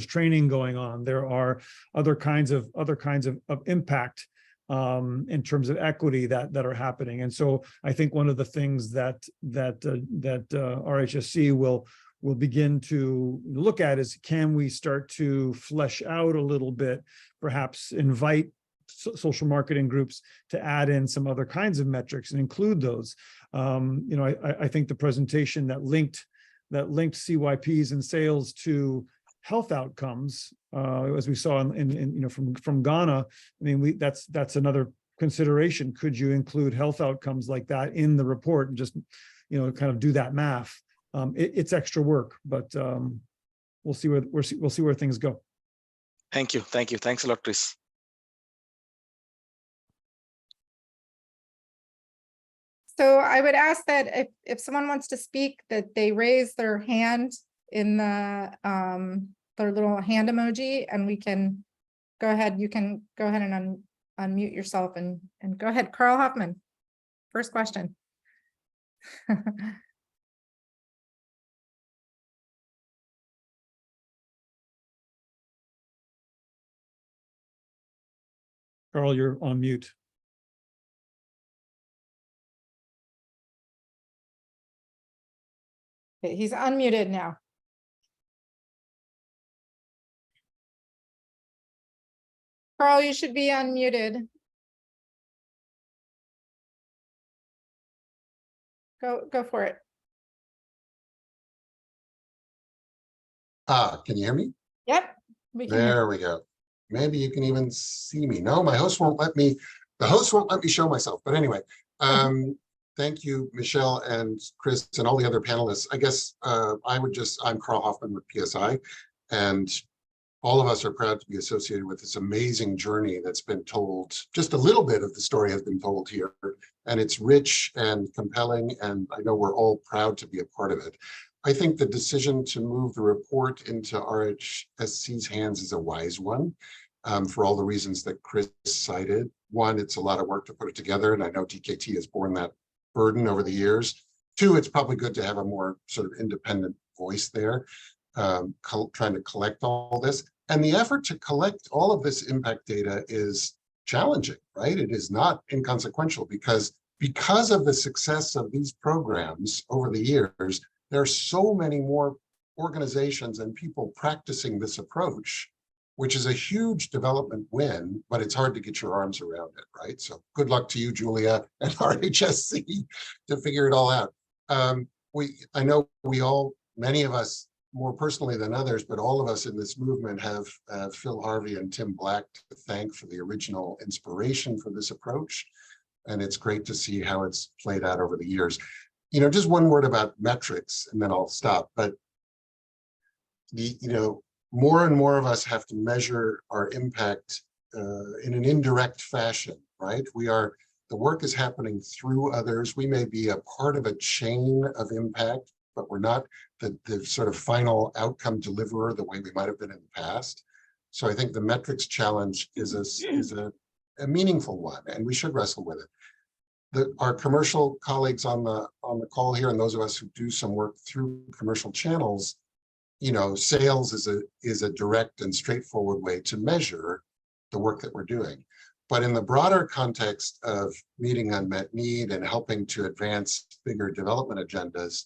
training going on. There are other kinds of impact in terms of equity that are happening. And so I think one of the things that RHSC will begin to look at is, can we start to flesh out a little bit, perhaps invite social marketing groups to add in some other kinds of metrics and include those. I think the presentation that linked CYPs and sales to health outcomes, as we saw from Ghana. I mean, that's another consideration. Could you include health outcomes like that in the report and just kind of do that math? It's extra work, but we'll see where things go. Thank you. Thanks a lot, Chris. So I would ask that if someone wants to speak, that they raise their hand in the their little hand emoji, and we can go ahead. You can go ahead and unmute yourself and go ahead. Carl Hoffman, first question. Carl, you're on mute. Okay, he's unmuted now. Carl, you should be unmuted. Go for it. Can you hear me? Yep. There we go. Maybe you can even see me. No, my host won't let me. The host won't let me show myself. But anyway, thank you, Michelle and Chris and all the other panelists. I guess I'm Carl Hoffman with PSI, and all of us are proud to be associated with this amazing journey that's been told. Just a little bit of the story has been told here, and it's rich and compelling, and I know we're all proud to be a part of it. I think the decision to move the report into RHSC's hands is a wise one, for all the reasons that Chris cited. One, it's a lot of work to put it together, and I know DKT has borne that burden over the years. Two, it's probably good to have a more sort of independent voice there, trying to collect all this. And the effort to collect all of this impact data is challenging, right? It is not inconsequential because of the success of these programs over the years, there are so many more organizations and people practicing this approach, which is a huge development win, but it's hard to get your arms around it, right? So good luck to you, Julia, and RHSC to figure it all out. I know many of us, more personally than others, but all of us in this movement have Phil Harvey and Tim Black to thank for the original inspiration for this approach. And it's great to see how it's played out over the years. Just one word about metrics, and then I'll stop. But more and more of us have to measure our impact in an indirect fashion, right? The work is happening through others. We may be a part of a chain of impact, but we're not the sort of final outcome deliverer the way we might have been in the past. So I think the metrics challenge is a meaningful one, and we should wrestle with it. Our commercial colleagues on the call here, and those of us who do some work through commercial channels, you know, sales is a direct and straightforward way to measure the work that we're doing. But in the broader context of meeting unmet need and helping to advance bigger development agendas,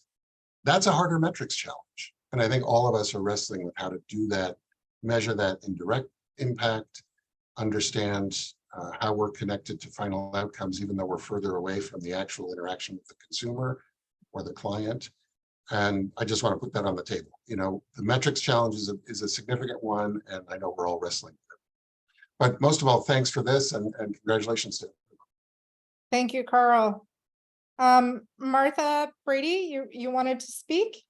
that's a harder metrics challenge. And I think all of us are wrestling with how to do that, measure that in direct impact, understand how we're connected to final outcomes, even though we're further away from the actual interaction with the consumer or the client. And I just want to put that on the table. You know, the metrics challenge is a significant one, and I know we're all wrestling with it. But most of all, thanks for this, and congratulations to you. Thank you, Carl. Martha Brady, you wanted to speak?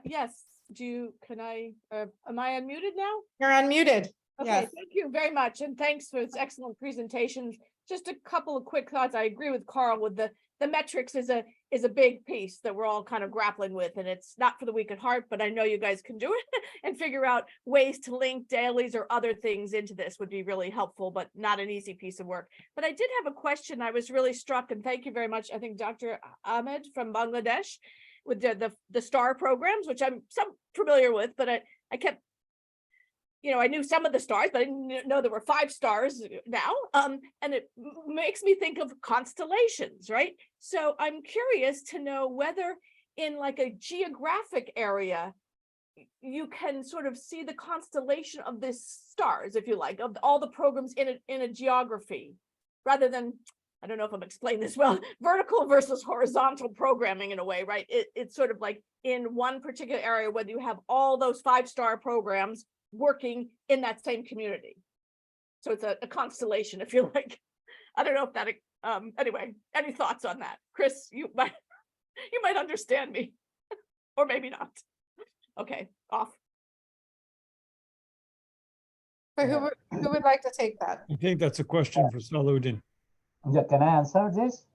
Yes, am I unmuted now? You're unmuted. Okay, Yes. thank you very much. And thanks for this excellent presentation. Just a couple of quick thoughts. I agree with Carl with the metrics is a big piece that we're all kind of grappling with, and it's not for the weak at heart, but I know you guys can do it and figure out ways to link dailies or other things into this would be really helpful, but not an easy piece of work. But I did have a question. I was really struck, and thank you very much. I think Dr. Ahmed from Bangladesh with the STAR programs, which I'm familiar with, but I kept, you know, I knew some of the stars, but I didn't know there were 5 stars now. And it makes me think of constellations, right? So I'm curious to know whether in like a geographic area, you can sort of see the constellation of the stars, if you like, of all the programs in a geography, rather than, I don't know if I'm explaining this well, vertical versus horizontal programming in a way, right? It's sort of like in one particular area, whether you have all those 5-star programs working in that same community. So it's a constellation, if you like. I don't know if that, anyway, any thoughts on that? Chris, you might understand me, or maybe not. Okay, off. So who would like to take that? I think that's a question for Saluddin. Yeah, can I answer this?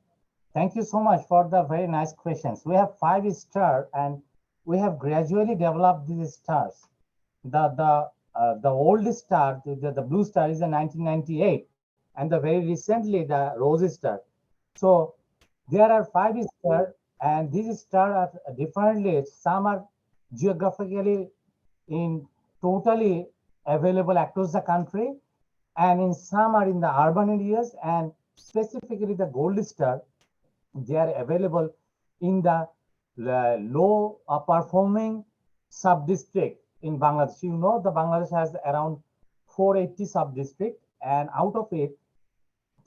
Thank you so much for the very nice questions. We have 5 stars, and we have gradually developed these stars. The old star, the blue star, is in 1998, and the very recently the rose star. So there are 5 stars, and these stars are differently. Some are geographically in totally available across the country, and in some are in the urban areas, and specifically the gold star, they are available in the low performing sub-district in Bangladesh. You know, the Bangladesh has around 480 sub-district, and out of it,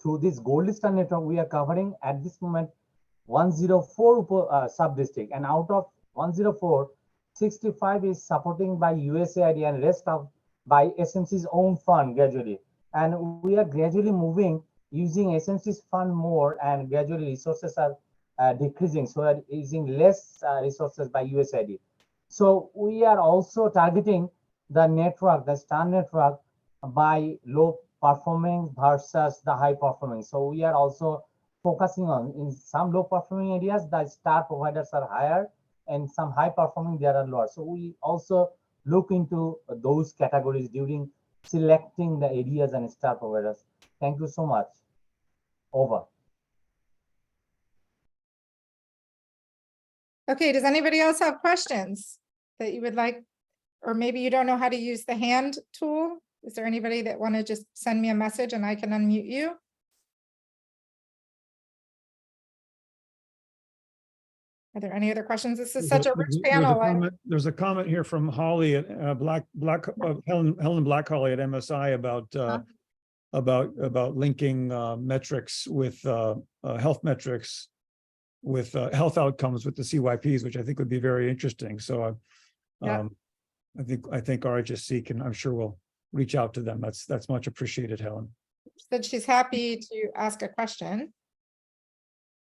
through this gold star network, we are covering at this moment 104 sub-district, and out of 104, 65 is supporting by USAID, and rest of by SMC's own fund gradually. And we are gradually moving using SMC's fund more, and gradually resources are decreasing. So we are using less resources by USAID. So we are also targeting the network, the star network, by low performing versus the high performing. So we are also focusing on, in some low performing areas, the star providers are higher, and some high performing, they are lower. So we also look into those categories during selecting the areas and star providers. Thank you so much. Over. Okay, does anybody else have questions that you would like, or maybe you don't know how to use the hand tool? Is there anybody that want to just send me a message and I can unmute you? Are there any other questions? This is such a rich panel. There's a comment here from Holly at Helen Black Holly at MSI about linking metrics with health metrics with health outcomes with the CYPs, which I think would be very interesting. So Yeah. I think RHSC can, I'm sure, will reach out to them. That's much appreciated, Helen. Said she's happy to ask a question.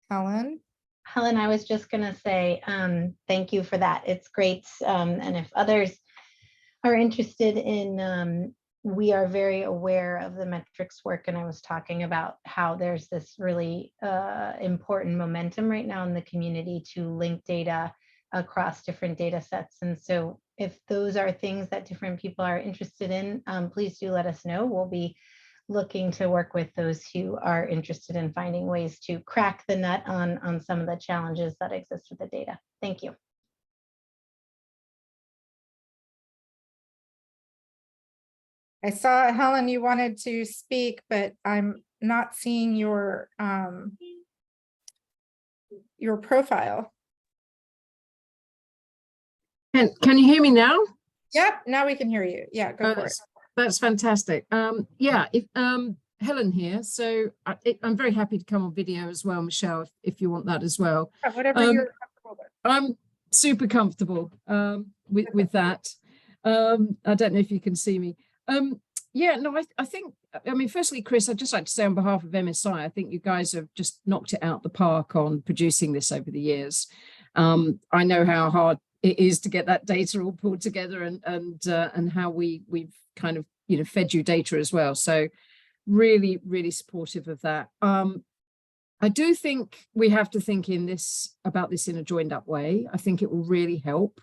Helen. Helen, I was just going to say thank you for that. It's great. And if others are interested in, we are very aware of the metrics work, and I was talking about how there's this really important momentum right now in the community to link data across different data sets. And so if those are things that different people are interested in, please do let us know. We'll be looking to work with those who are interested in finding ways to crack the nut on some of the challenges that exist with the data. Thank you. I saw, Helen, you wanted to speak, but I'm not seeing your profile. Can you hear me now? Yep, now we can hear you. Yeah, go for it. That's fantastic. Yeah, if Helen here. So I'm very happy to come on video as well, Michelle, if you want that as well. Yeah, whatever you're comfortable with. I'm super comfortable with that. I don't know if you can see me. Yeah, no, I think, I mean, firstly, Chris, I'd just like to say on behalf of MSI, I think you guys have just knocked it out the park on producing this over the years. I know how hard it is to get that data all pulled together and how we've kind of, you know, fed you data as well. So really, really supportive of that. I do think we have to think about this in a joined up way. I think it will really help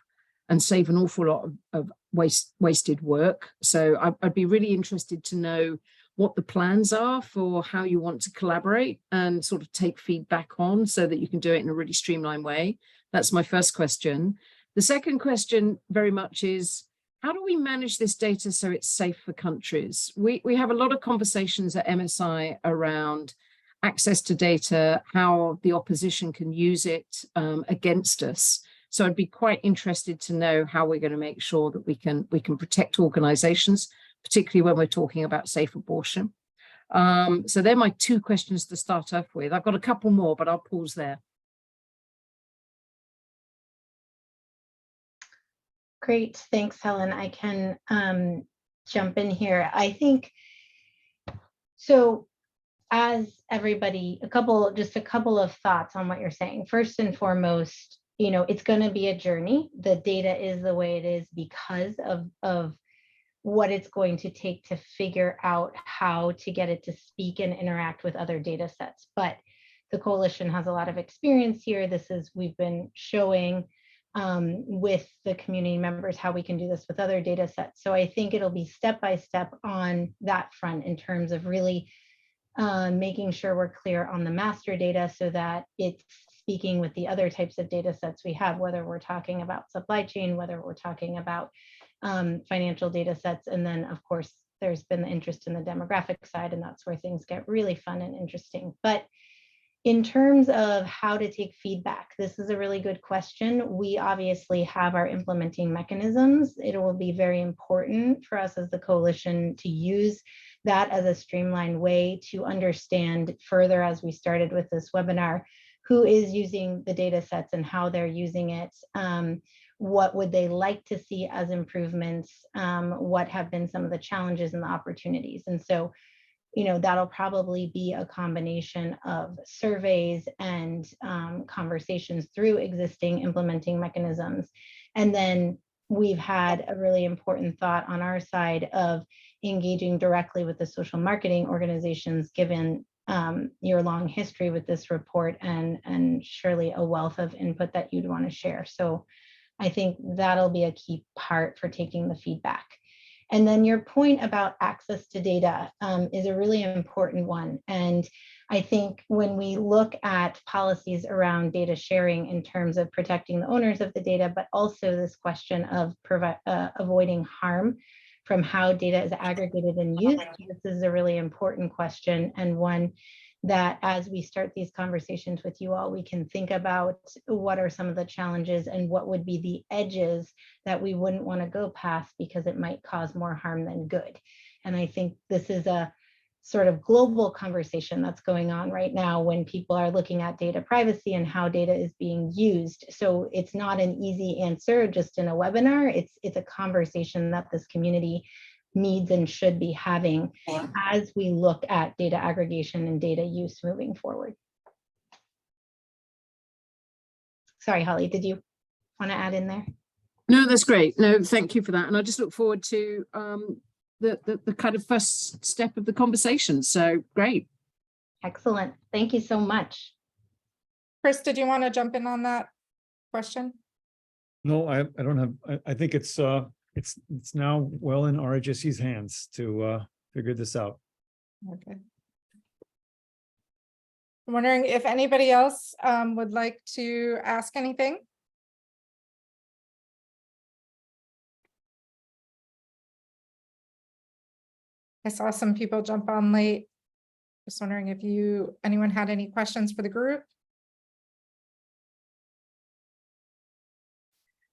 and save an awful lot of wasted work. So I'd be really interested to know what the plans are for how you want to collaborate and sort of take feedback on so that you can do it in a really streamlined way. That's my first question. The second question very much is, how do we manage this data so it's safe for countries? We have a lot of conversations at MSI around access to data, how the opposition can use it against us. So I'd be quite interested to know how we're going to make sure that we can protect organizations, particularly when we're talking about safe abortion. So they're my two questions to start off with. I've got a couple more, but I'll pause there. Great, thanks, Helen. I can jump in here. I think, so as everybody, just a couple of thoughts on what you're saying. First and foremost, you know, it's going to be a journey. The data is the way it is because of what it's going to take to figure out how to get it to speak and interact with other data sets. But the coalition has a lot of experience here. We've been showing with the community members how we can do this with other data sets. So I think it'll be step by step on that front in terms of really making sure we're clear on the master data so that it's speaking with the other types of data sets we have, whether we're talking about supply chain, whether we're talking about financial data sets. And then of course, there's been the interest in the demographic side, and that's where things get really fun and interesting. But in terms of how to take feedback, this is a really good question. We obviously have our implementing mechanisms. It will be very important for us as the coalition to use that as a streamlined way to understand further, as we started with this webinar, who is using the data sets and how they're using it. What would they like to see as improvements? What have been some of the challenges and the opportunities? And so, you know, that'll probably be a combination of surveys and conversations through existing implementing mechanisms. And then we've had a really important thought on our side of engaging directly with the social marketing organizations, given your long history with this report and surely a wealth of input that you'd want to share. So I think that'll be a key part for taking the feedback. And then your point about access to data is a really important one. And I think when we look at policies around data sharing in terms of protecting the owners of the data, but also this question of avoiding harm from how data is aggregated and used, this is a really important question, and one that as we start these conversations with you all, we can think about what are some of the challenges and what would be the edges that we wouldn't want to go past because it might cause more harm than good. And I think this is a sort of global conversation that's going on right now when people are looking at data privacy and how data is being used. So it's not an easy answer just in a webinar. It's a conversation that this community needs and should be having as we look at data aggregation and data use moving forward. Sorry, Holly, did you want to add in there? No, that's great. No, thank you for that. And I just look forward to the kind of first step of the conversation. So great. Excellent. Thank you so much. Chris, did you want to jump in on that question? No, I don't have, I think it's now well in RHSC's hands to figure this out. Okay. I'm wondering if anybody else would like to ask anything. I saw some people jump on late. Just wondering if anyone had any questions for the group.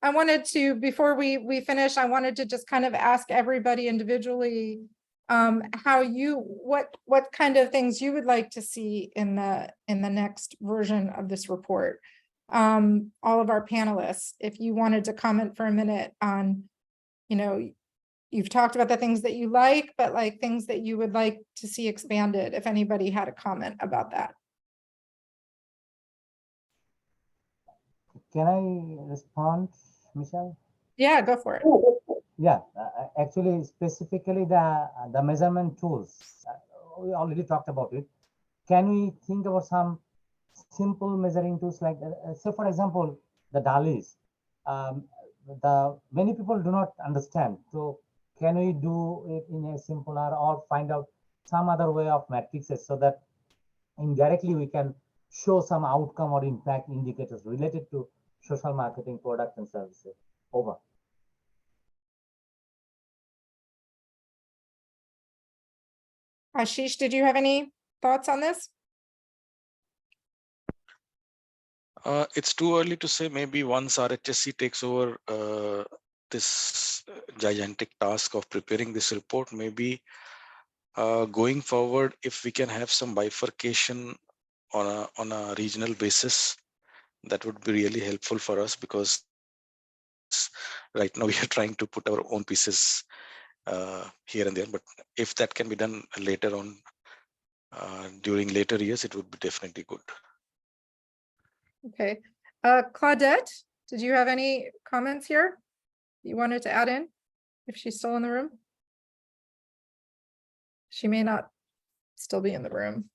I wanted to, before we finish, I wanted to just kind of ask everybody individually what kind of things you would like to see in the next version of this report. All of our panelists, if you wanted to comment for a minute on, you've talked about the things that you like, but like things that you would like to see expanded, if anybody had a comment about that. Can I respond, Michelle? Yeah, go for it. Yeah, actually, specifically the measurement tools, we already talked about it. Can we think about some simple measuring tools like, say for example, the DALIs? Many people do not understand. So can we do it in a simpler or find out some other way of matrices so that indirectly we can show some outcome or impact indicators related to social marketing products and services? Over. Ashish, did you have any thoughts on this? It's too early to say. Maybe once RHSC takes over this gigantic task of preparing this report, maybe going forward, if we can have some bifurcation on a regional basis, that would be really helpful for us, because right now we are trying to put our own pieces here and there. But if that can be done later on, during later years, it would be definitely good. Okay. Claudette, did you have any comments here you wanted to add in, if she's still in the room? She may not still be in the room.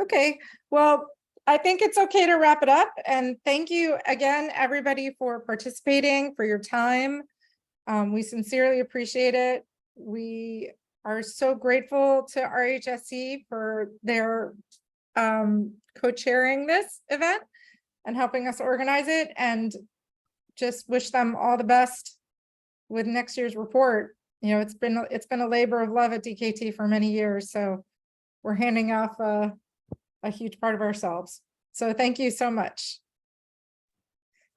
Okay, well, I think it's okay to wrap it up. And thank you again, everybody, for participating, for your time. We sincerely appreciate it. We are so grateful to RHSC for their co-chairing this event and helping us organize it, and just wish them all the best with next year's report. It's been a labor of love at DKT for many years, so we're handing off a huge part of ourselves. So thank you so much.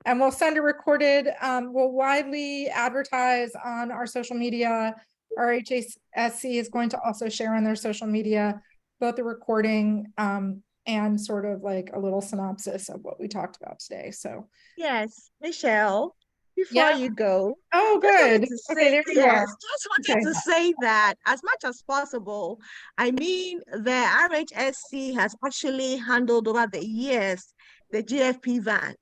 And we'll send a recorded, we'll widely advertise on our social media. RHSC is going to also share on their social media both the recording and sort of like a little synopsis of what we talked about today. So Yes, Michelle, before you go. Oh, good. Okay, there you Yes, are. just wanted to say that as much as possible, I mean, the RHSC has actually handled over the years the GFP van.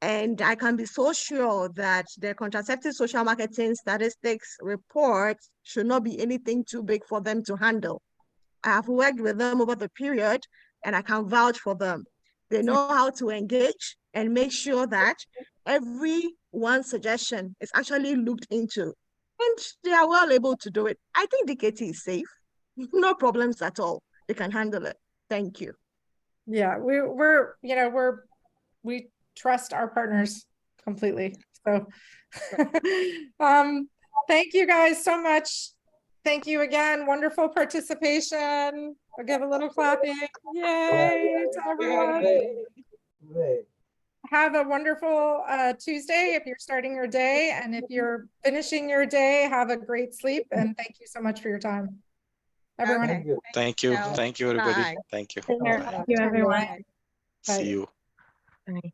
And I can be so sure that the contraceptive social marketing statistics report should not be anything too big for them to handle. I have worked with them over the period, and I can vouch for them. They know how to engage and make sure that every one suggestion is actually looked into, and they are well able to do it. I think DKT is safe. No problems at all. They can handle it. Thank you. Yeah, we trust our partners completely. So thank you guys so much. Thank you again. Wonderful participation. I'll give a little clapping. Yay to everyone. Have a wonderful Tuesday if you're starting your day, and if you're finishing your day, have a great sleep, and thank you so much for your time. Everyone. Okay. Thank you. Thank you, everybody. Bye. Thank you. Thank you, everyone. See you. Bye.